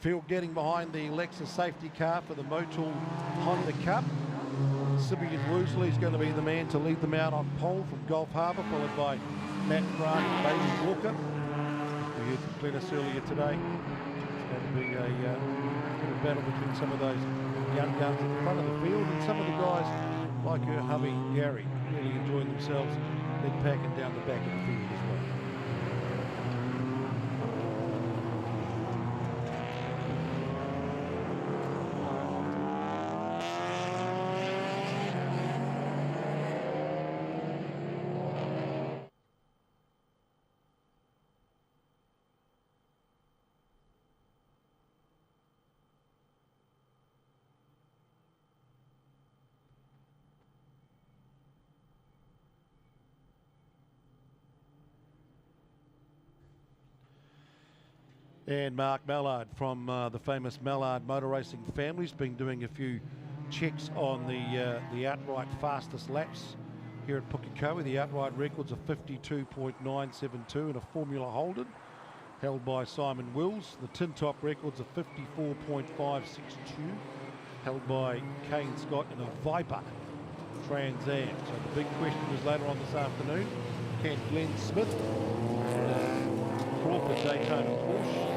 Field getting behind the Lexus safety car for the Motul Hondacup. Simeon Woosley is going to be the man to lead them out on pole from Gulf Harbour, followed by Matt Grant and Bailey Walker. We heard from Glennis earlier today. It's going to be a battle between some of those young guns at the front of the field and some of the guys like her hubby Gary really enjoying themselves, then packing down the back of the field as well. And Mark Mallard from the famous Mallard Motor Racing family's been doing a few checks on the outright fastest laps here at Puke. The outright records are 52.972 in a Formula Holden, held by Simon Wills. The tin top records are 54.562, held by Kane Scott in a Viper Trans Am. So the big question is later on this afternoon, can Glenn Smith, Crawford Daytona Porsche,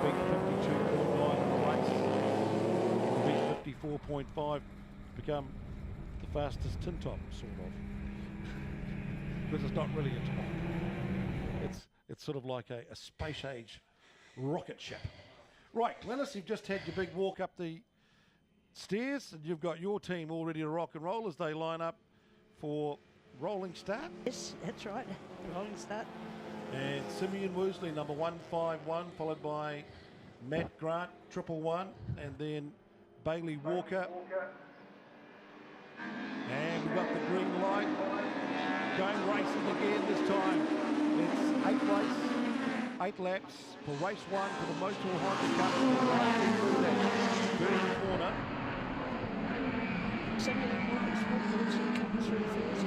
beat 52.9 in the race, beat 54.5 to become the fastest tin top, sort of. Because it's not really a top. It's sort of like a space age rocket ship. Right, Glennis, you've just had your big walk up the stairs and you've got your team all ready to rock and roll as they line up for rolling start. Yes, that's right, rolling start. And Simeon Woosley, number 151, followed by Matt Grant, 111, and then Bailey Walker. And we've got the green light. Going racing again this time. It's 8 laps for race 1 for the Motul Hondacup. Green corner. Simeon Woosley comes through first.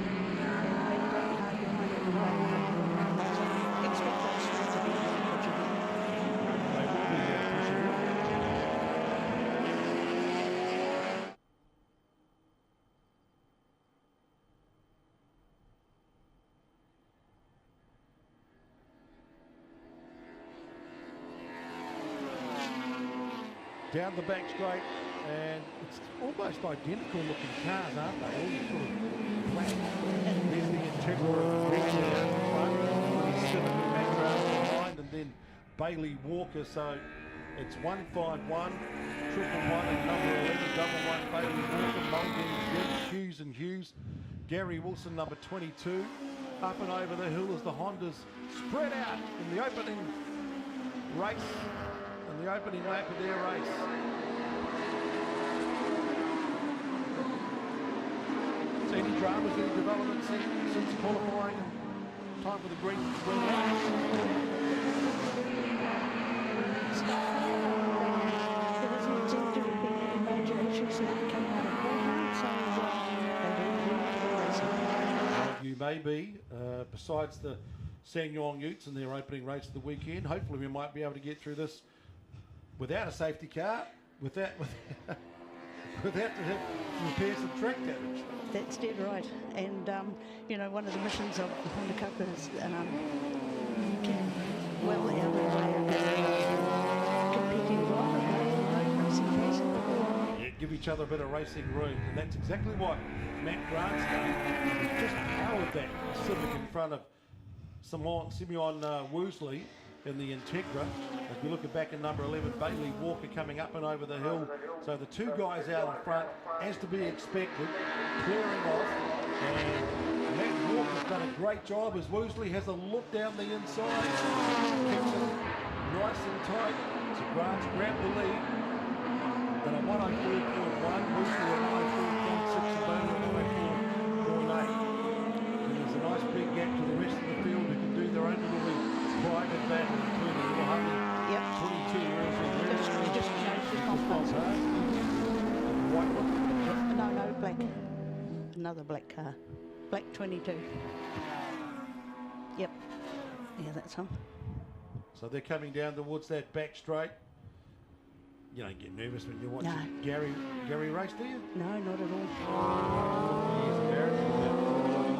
Down the back straight, and it's almost identical looking cars, aren't they? All sort of black. There's the Integra down the front, the Civic and Mack behind, and then Bailey Walker. So it's 151, 111, and number 11, double one, Bailey Walker, Muldoon, Hughes and Hughes. Gary Wilson, number 22. Up and over the hill as the Hondas spread out in the opening race. The opening lap of their race. So any dramas, any developments since qualifying? Time for the green light. There doesn't seem to be any major issues that have come out of Queensland, so You may be, besides the Sanyong Utes in their opening race of the weekend. Hopefully we might be able to get through this without a safety car, without to have repair some track damage. That's dead right. And, you know, one of the missions of the Hondacup is you can well out of the way of competing road racing racing. Yeah, give each other a bit of racing room. And that's exactly what Matt Grant's done. He's just powered that Civic in front of Simeon Woosley in the Integra. As we look at back in number 11, Bailey Walker coming up and over the hill. So the two guys out in front, as to be expected, clearing off. And Matt Walker's done a great job as Woosley has a look down the inside. Keeps it nice and tight. So Grant's grabbed the lead. Then a 104.1, Woosley at 104.6, and Bailey at 104.8. And there's a nice big gap to the rest of the field who can do their own little private battle, including little Huntley. Yep. 22 years. Just changed the compounds. White one? No, black. Another black car. Black 22. Yep. Yeah, that's him. So they're coming down towards that back straight. You don't get nervous when you're watching No. Gary race, do you? No, not at all. 40 years of Gary,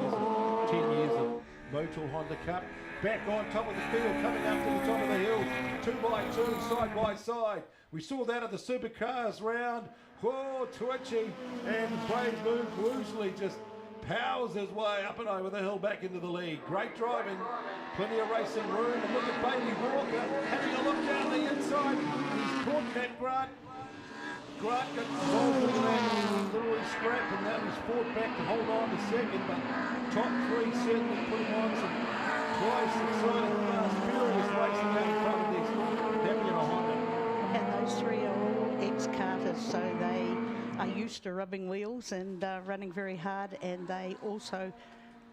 about 10 years of Motul Hondacup. Back on top of the field, coming up to the top of the hill, 2x2, side by side. We saw that at the Supercars round. Oh, Twitchy and Brave Moon Woosley just powers his way up and over the hill back into the lead. Great driving, plenty of racing room. And look at Bailey Walker having a look down the inside. He's caught Matt Grant. Grant got involved in that little scrap, and now he's fought back to hold on to second. But top three certainly putting on some twice exciting fast furious racing out in front of this Debbie and a Honda. And those three are all ex-karters, so they are used to rubbing wheels and running very hard, and they also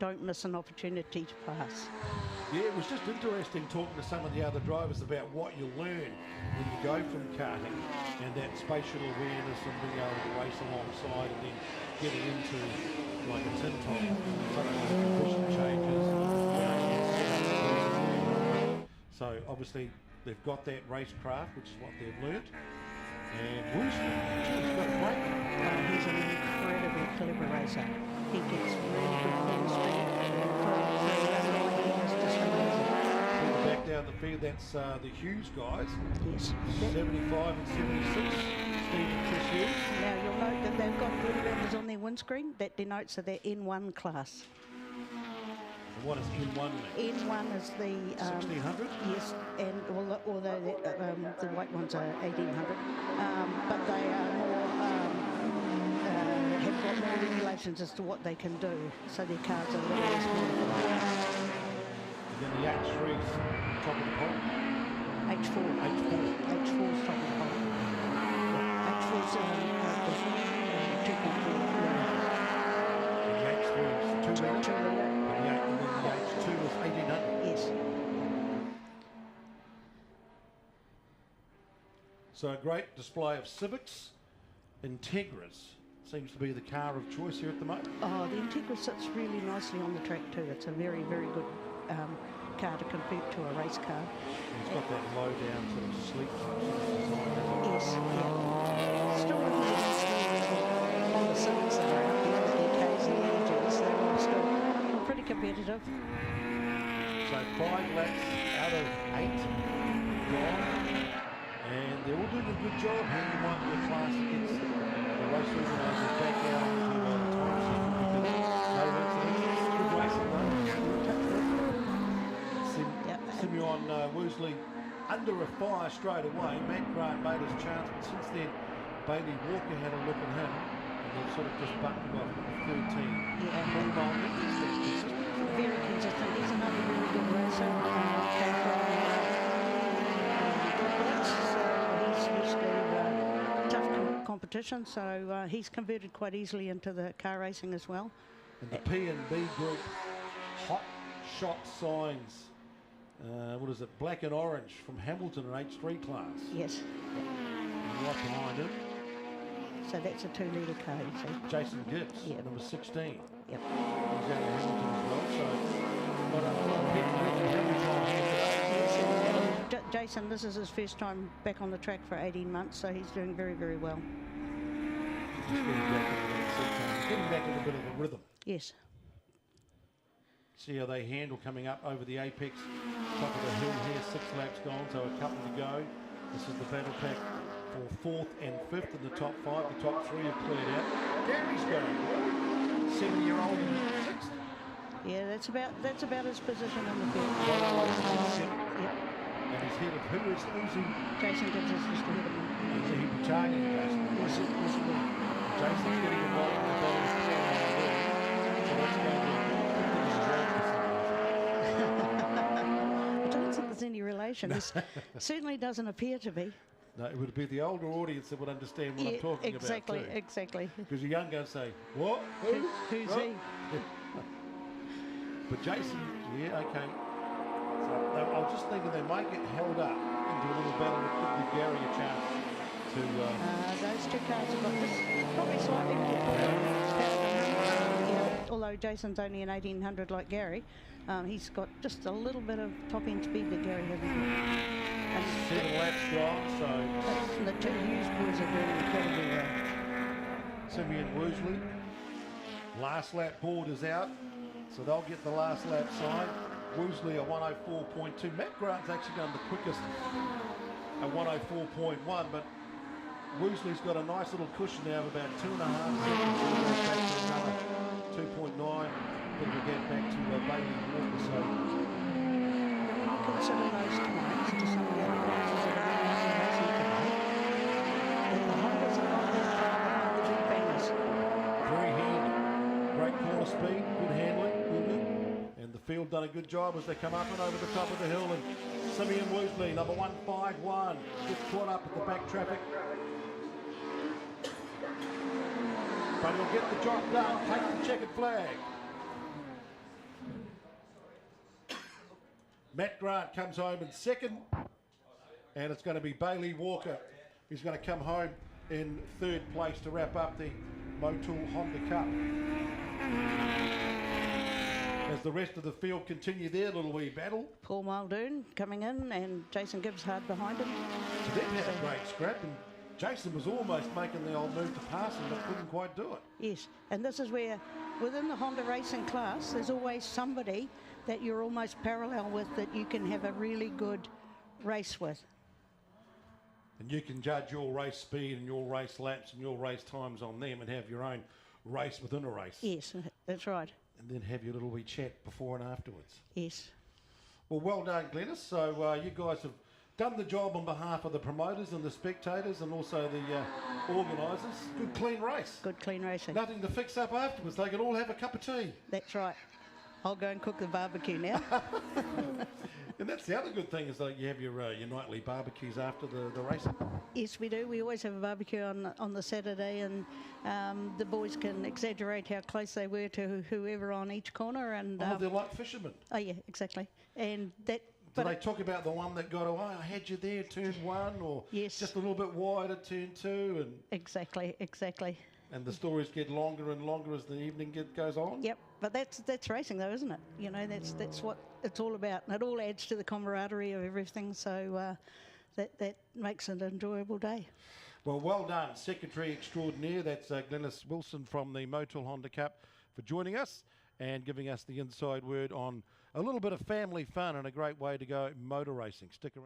don't miss an opportunity to pass. Yeah, it was just interesting talking to some of the other drivers about what you learn when you go from karting and that spatial awareness and being able to race alongside and then getting into like a tin top and suddenly the condition changes. So obviously they've got that racecraft, which is what they've learnt. And Woosley, he's got a great one. He's an incredibly clever racer. He gets really good full speed. Back down the field, that's the Hughes guys. Yes. 75 and 76. Steve and Chris Hughes. Now you'll note that they've got blue numbers on their windscreen. That denotes that they're N1 class. And what is N1 mean? N1 is the 1600? Yes, and although the white ones are 1800, but they are more have got more regulations as to what they can do. So their cars are a little less modified. And then the H3's top of the pole. H4. H4. H4's top of the pole. H4's 2.4. The H3's 2 litre. And then the H2 is 1800. Yes. So a great display of Civics. Integras seems to be the car of choice here at the moment. Oh, the Integra sits really nicely on the track too. It's a very, very good car to compete to a race car. It's got that low down sort of sleek sort of design. Yes, yeah. Still looking on the Civics that are out there with the Ks and the EGs. They're all still pretty competitive. So 5 laps out of 8 gone. And they're all doing a good job here. You might be a class that gets the race organisers back out onto the time sheet because no incidents. Good racing though. Simeon Woosley under a fire straight away. Matt Grant made his chance, but since then Bailey Walker had a look at him and they've sort of just buttoned off 13. Yeah, consistent. Very consistent. He's another really good racer. He's used to tough competition, so he's converted quite easily into the car racing as well. And the P&B group, hot shot signs. What is it? Black and orange from Hamilton in H3 class. Yes. And right behind him, So that's a 2 litre car, you see. Jason Gibbs, Yep. number 16. Yep. He's out of Hamilton as well. So, but a lot of people Jason, this is his first time back on the track for 18 months, so he's doing very, very well. just getting back in a bit of a rhythm. Yes. See how they handle coming up over the apex, top of the hill here. 6 laps gone, so a couple to go. This is the battle pack for 4th and 5th in the top 5. The top 3 have cleared out. Gary's going well. 7-year-old in 6th. Yeah, that's about his position on the field. Yep. And he's headed. Who's he? Jason Gibbs is just ahead of him. Is he targeting Jason? Yes, yes, he will. Jason's getting involved in the bottom. So that's going I don't think there's any relation. This certainly doesn't appear to be. No, it would be the older audience that would understand what I'm talking exactly, about. Exactly. Because the young guys say, what? Who's What? he? But Jason, yeah, okay. So I was just thinking they might get held up into a little battle that could give Gary a chance to... Those two cars have got this probably slightly more power. Yeah, although Jason's only an 1800 like Gary, he's got just a little bit of top end speed that Gary hasn't got. And 7 laps gone, so the two Hughes boys are doing incredibly well. Simeon Woosley. Last lap board is out, so they'll get the last lap signed. Woosley at 104.2. Matt Grant's actually done the quickest at 104.1, but Woosley's got a nice little cushion now of about 2.5 seconds. We'll go back to another 2.9. Then we'll get back to Bailey Walker. So consider those times to some of the other prizes that are in the racing today. And the Hondas are not that far behind the big bangers. very handy. Great corner speed, good handling. And the field done a good job as they come up and over the top of the hill. And Simeon Woosley, number 151, gets caught up at the back traffic. But he'll get the job done, take the checkered flag. Matt Grant comes home in second, and it's going to be Bailey Walker who's going to come home in third place to wrap up the Motul Hondacup. As the rest of the field continue their little wee battle. Paul Muldoon coming in and Jason Gibbs hard behind him. So they had a great scrap, and Jason was almost making the old move to pass him, but couldn't quite do it. Yes, and this is where within the Honda racing class there's always somebody that you're almost parallel with that you can have a really good race with. And you can judge your race speed and your race laps and your race times on them and have your own race within a race. Yes, that's right. And then have your little wee chat before and afterwards. Yes. Well, well done, Glennis. So you guys have done the job on behalf of the promoters and the spectators and also the organisers. Good clean race. Good clean racing. Nothing to fix up afterwards. They can all have a cup of tea. That's right. I'll go and cook the barbecue now. And that's the other good thing is that you have your nightly barbecues after the racing. Yes, we do. We always have a barbecue on the Saturday, and the boys can exaggerate how close they were to whoever on each corner. And they're like fishermen. Oh yeah, exactly. And that. Do they talk about the one that got away? I had you there, turn 1, or yes, just a little bit wider, turn 2, and exactly. And the stories get longer and longer as the evening goes on. Yep, but that's racing though, isn't it? You know, that's what it's all about, and it all adds to the camaraderie of everything. So that makes it an enjoyable day. Well, well done, Secretary Extraordinaire. That's Glennis Wilson from the Motul Hondacup for joining us and giving us the inside word on a little bit of family fun and a great way to go motor racing. Stick around.